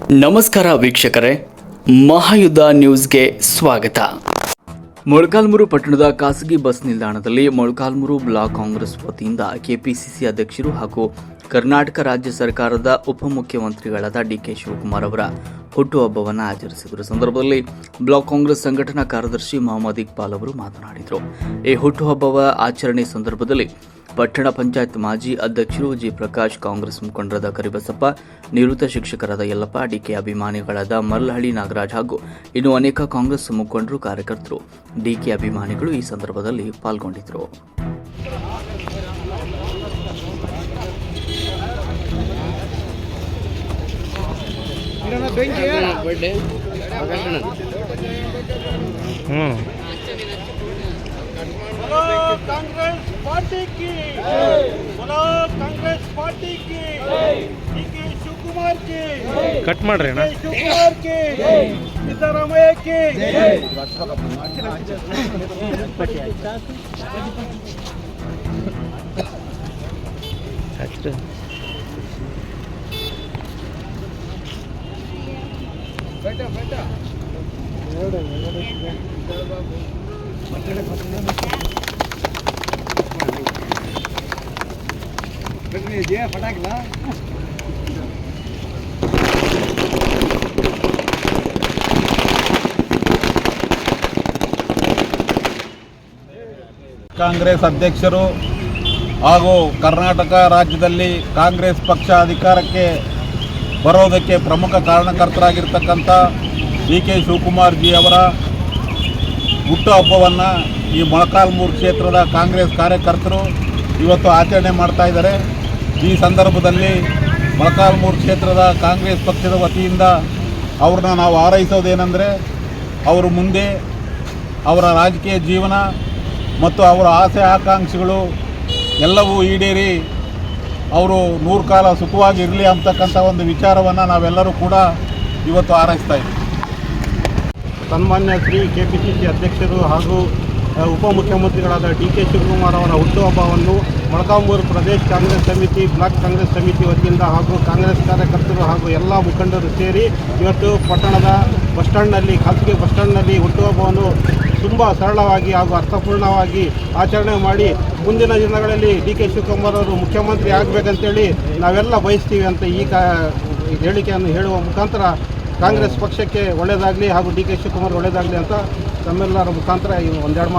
ನಮಸ್ಕಾರ ವೀಕ್ಷಕರೇ, ಮಹಾಯುದ್ಧ ನ್ಯೂಸ್ಗೆ ಸ್ವಾಗತ. ಮೊಳಕಾಲ್ಮೂರು ಪಟ್ಟಣದ ಖಾಸಗಿ ಬಸ್ ನಿಲ್ದಾಣದಲ್ಲಿ ಮೊಳಕಾಲ್ಮೂರು ಬ್ಲಾಕ್ ಕಾಂಗ್ರೆಸ್ ವತಿಯಿಂದ ಕೆಪಿಸಿಸಿ ಅಧ್ಯಕ್ಷರು ಹಾಗೂ ಕರ್ನಾಟಕ ರಾಜ್ಯ ಸರ್ಕಾರದ ಉಪಮುಖ್ಯಮಂತ್ರಿಗಳಾದ ಡಿಕೆ ಶಿವಕುಮಾರ್ ಅವರ ಹುಟ್ಟುಹಬ್ಬವನ್ನು ಆಚರಿಸಿದರು. ಸಂದರ್ಭದಲ್ಲಿ ಬ್ಲಾಕ್ ಕಾಂಗ್ರೆಸ್ ಸಂಘಟನಾ ಕಾರ್ಯದರ್ಶಿ ಮೊಹಮ್ಮದ್ ಇಕ್ಬಾಲ್ ಅವರು ಮಾತನಾಡಿದರು. ಈ ಹುಟ್ಟುಹಬ್ಬವ ಆಚರಣೆ ಸಂದರ್ಭದಲ್ಲಿ ಪಟ್ಟಣ ಪಂಚಾಯತ್ ಮಾಜಿ ಅಧ್ಯಕ್ಷರು ಜಿ ಪ್ರಕಾಶ್, ಕಾಂಗ್ರೆಸ್ ಮುಖಂಡರಾದ ಕರಿಬಸಪ್ಪ, ನಿವೃತ್ತ ಶಿಕ್ಷಕರಾದ ಯಲ್ಲಪ್ಪ, ಡಿಕೆ ಅಭಿಮಾನಿಗಳಾದ ಮಲ್ಲಹಳ್ಳಿ ನಾಗರಾಜ್ ಹಾಗೂ ಇನ್ನು ಅನೇಕ ಕಾಂಗ್ರೆಸ್ ಮುಖಂಡರು, ಕಾರ್ಯಕರ್ತರು, ಡಿಕೆ ಅಭಿಮಾನಿಗಳು ಈ ಸಂದರ್ಭದಲ್ಲಿ ಪಾಲ್ಗೊಂಡಿದ್ದರು. कांग्रेस पार्टी की बोलो, कांग्रेस पार्टी की डीके शिवकुमार की कट ಮಾಡ್ರಿ ಅಣ್ಣ, शिवकुमार की सिद्धरामಯ್ಯ की बेटा बेटा फटाकला ಕಾಂಗ್ರೆಸ್ ಅಧ್ಯಕ್ಷರು ಹಾಗೂ ಕರ್ನಾಟಕ ರಾಜ್ಯದಲ್ಲಿ ಕಾಂಗ್ರೆಸ್ ಪಕ್ಷ ಅಧಿಕಾರಕ್ಕೆ ಬರೋದಕ್ಕೆ ಪ್ರಮುಖ ಕಾರಣಕರ್ತರಾಗಿರ್ತಕ್ಕಂಥ ಡಿಕೆ ಶಿವಕುಮಾರ್ ಜಿ ಅವರ ಹುಟ್ಟುಹಬ್ಬವನ್ನು ಈ ಮೊಳಕಾಲ್ಮೂರು ಕ್ಷೇತ್ರದ ಕಾಂಗ್ರೆಸ್ ಕಾರ್ಯಕರ್ತರು ಇವತ್ತು ಆಚರಣೆ ಮಾಡ್ತಾ ಇದ್ದಾರೆ. ಈ ಸಂದರ್ಭದಲ್ಲಿ ಮೊಳಕಾಲ್ಮೂರು ಕ್ಷೇತ್ರದ ಕಾಂಗ್ರೆಸ್ ಪಕ್ಷದ ವತಿಯಿಂದ ಅವ್ರನ್ನ ನಾವು ಹಾರೈಸೋದೇನೆಂದರೆ, ಅವರು ಮುಂದೆ ಅವರ ರಾಜಕೀಯ ಜೀವನ ಮತ್ತು ಅವರ ಆಸೆ ಆಕಾಂಕ್ಷೆಗಳು ಎಲ್ಲವೂ ಈಡೇರಿ ಅವರು ನೂರು ಕಾಲ ಸುಖವಾಗಿರಲಿ ಅಂತಕ್ಕಂಥ ಒಂದು ವಿಚಾರವನ್ನು ನಾವೆಲ್ಲರೂ ಕೂಡ ಇವತ್ತು ಹಾರೈಸ್ತಾ ಇದ್ದೀವಿ. ಸನ್ಮಾನ್ಯ ಶ್ರೀ ಕೆಪಿಸಿಸಿ ಅಧ್ಯಕ್ಷರು ಹಾಗೂ ಉಪಮುಖ್ಯಮಂತ್ರಿಗಳಾದ ಡಿಕೆ ಶಿವಕುಮಾರ್ ಅವರ ಹುಟ್ಟುಹಬ್ಬವನ್ನು ಮೊಳಕಾಲ್ಮೂರು ಪ್ರದೇಶ ಕಾಂಗ್ರೆಸ್ ಸಮಿತಿ, ಬ್ಲಾಕ್ ಕಾಂಗ್ರೆಸ್ ಸಮಿತಿ ವತಿಯಿಂದ ಹಾಗೂ ಕಾಂಗ್ರೆಸ್ ಕಾರ್ಯಕರ್ತರು ಹಾಗೂ ಎಲ್ಲ ಮುಖಂಡರು ಸೇರಿ ಇವತ್ತು ಪಟ್ಟಣದ ಬಸ್ ಸ್ಟ್ಯಾಂಡ್ನಲ್ಲಿ, ಖಾಸಗಿ ಬಸ್ ಸ್ಟ್ಯಾಂಡ್ನಲ್ಲಿ ಹುಟ್ಟುಹಬ್ಬವನ್ನು ತುಂಬ ಸರಳವಾಗಿ ಹಾಗೂ ಅರ್ಥಪೂರ್ಣವಾಗಿ ಆಚರಣೆ ಮಾಡಿ ಮುಂದಿನ ದಿನಗಳಲ್ಲಿ ಡಿಕೆ ಶಿವಕುಮಾರ್ ಅವರು ಮುಖ್ಯಮಂತ್ರಿ ಆಗಬೇಕಂತೇಳಿ ನಾವೆಲ್ಲ ಬಯಸ್ತೀವಿ ಅಂತ ಈ ಹೇಳಿಕೆಯನ್ನು ಹೇಳುವ ಮುಖಾಂತರ ಕಾಂಗ್ರೆಸ್ ಪಕ್ಷಕ್ಕೆ ಒಳ್ಳೆಯದಾಗಲಿ ಹಾಗೂ ಡಿಕೆ ಶಿವಕುಮಾರ್ ಒಳ್ಳೆಯದಾಗಲಿ ಅಂತ ತಮ್ಮೆಲ್ಲರ ಮುಖಾಂತರ ಒಂದೆರಡು